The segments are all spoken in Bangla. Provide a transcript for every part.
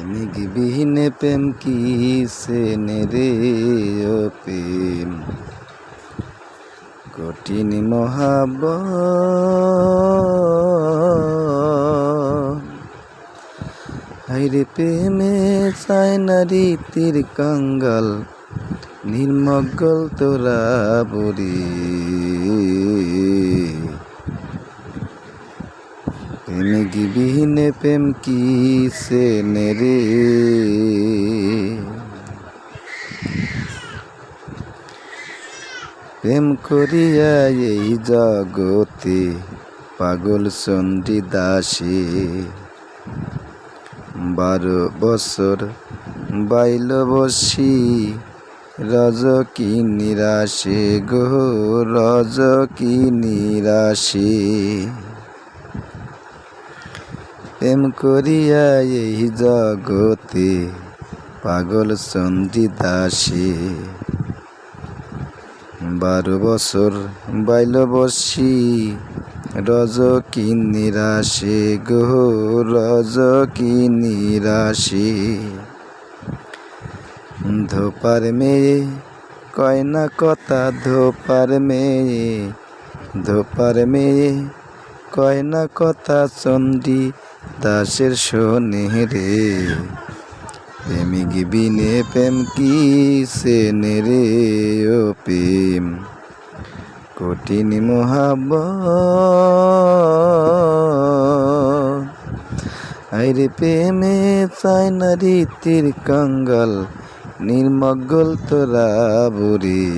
প্রেমিকবিহীনে প্রেম কি সেনে রে ও প্রেম কঠিন মহাব্বত হাইরে প্রেমে চায় না রীতির কাঙ্গাল নির্মগ্গল তোরা বরি প্রেমিকবিহীনে প্রেম কি সেনে রে প্রেম করিয়া এই জগতে পাগল চণ্ডী দাসে 12 বছর বাইল বসি রজ কি নিরাশে গো রজ কি নিরাশে প্রেম করিয়া এই জগতে পাগল চণ্ডী দাসে 12 বছর বাইল বসি রজ কি নিরাশে গো রজ কি নিরাশে ধোপার মেয়ে কয় না কথা ধোপার মেয়ে কয় না কথা চণ্ডী দাসের শোনে রে প্রেমিকবিহীনে প্রেম কি সেনে রে ও প্রেম কঠিন মহাব্বত আইরে প্রেমে চায় না রীতির কাঙ্গাল নির্মগ্গল তোরা বরি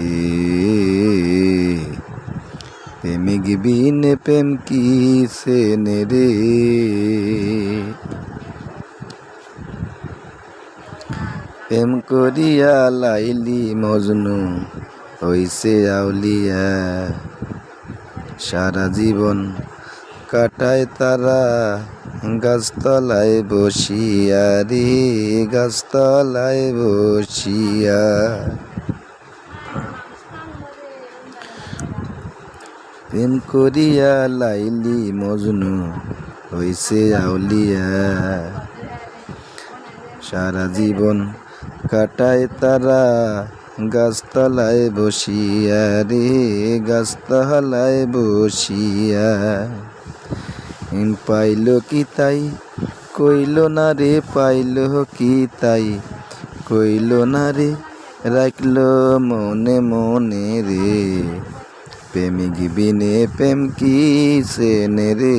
প্রেমিকবিহীনে প্রেম কি সেনে রে প্রেম করিয়া লাইলি মজনু হইছে আউলিয়া সারা জীবন কাটায় তারা গাছতলায় বসিয়া রে গাছতলায় বসিয়া প্রেম করিয়া লাইলি মজনু হইছে আউলিয়া সারা জীবন কাটায় তারা গাছতলায় বসিয়া রে গাছতলায় বসিয়া পাইল কি তাই কইল না রে পাইল কি তাই কইল না রে রাখল মনে মনে রে প্রেমিকবিহীনে প্রেম কি সেনে রে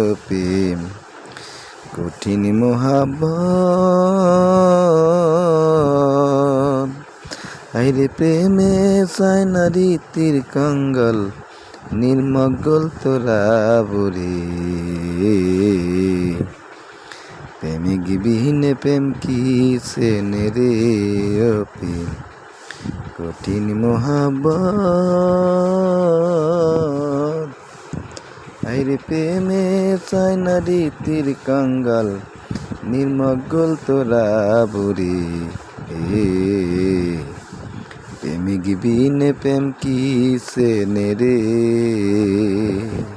ও প্রেম কঠিন মহাব্বত আইরে প্রেমে চায় না রীতির কাঙ্গাল নির্মগ্গল তোরা বরি প্রেমিকবিহীনে প্রেম কি সেনে রে ও প্রেম কঠিন মহাব্বত আইরে প্রেমে চায় না রীতির কাঙ্গাল নির্মগ্গল তোরা বরি প্রেমিকবিহীনে প্রেম কি সেনে রে।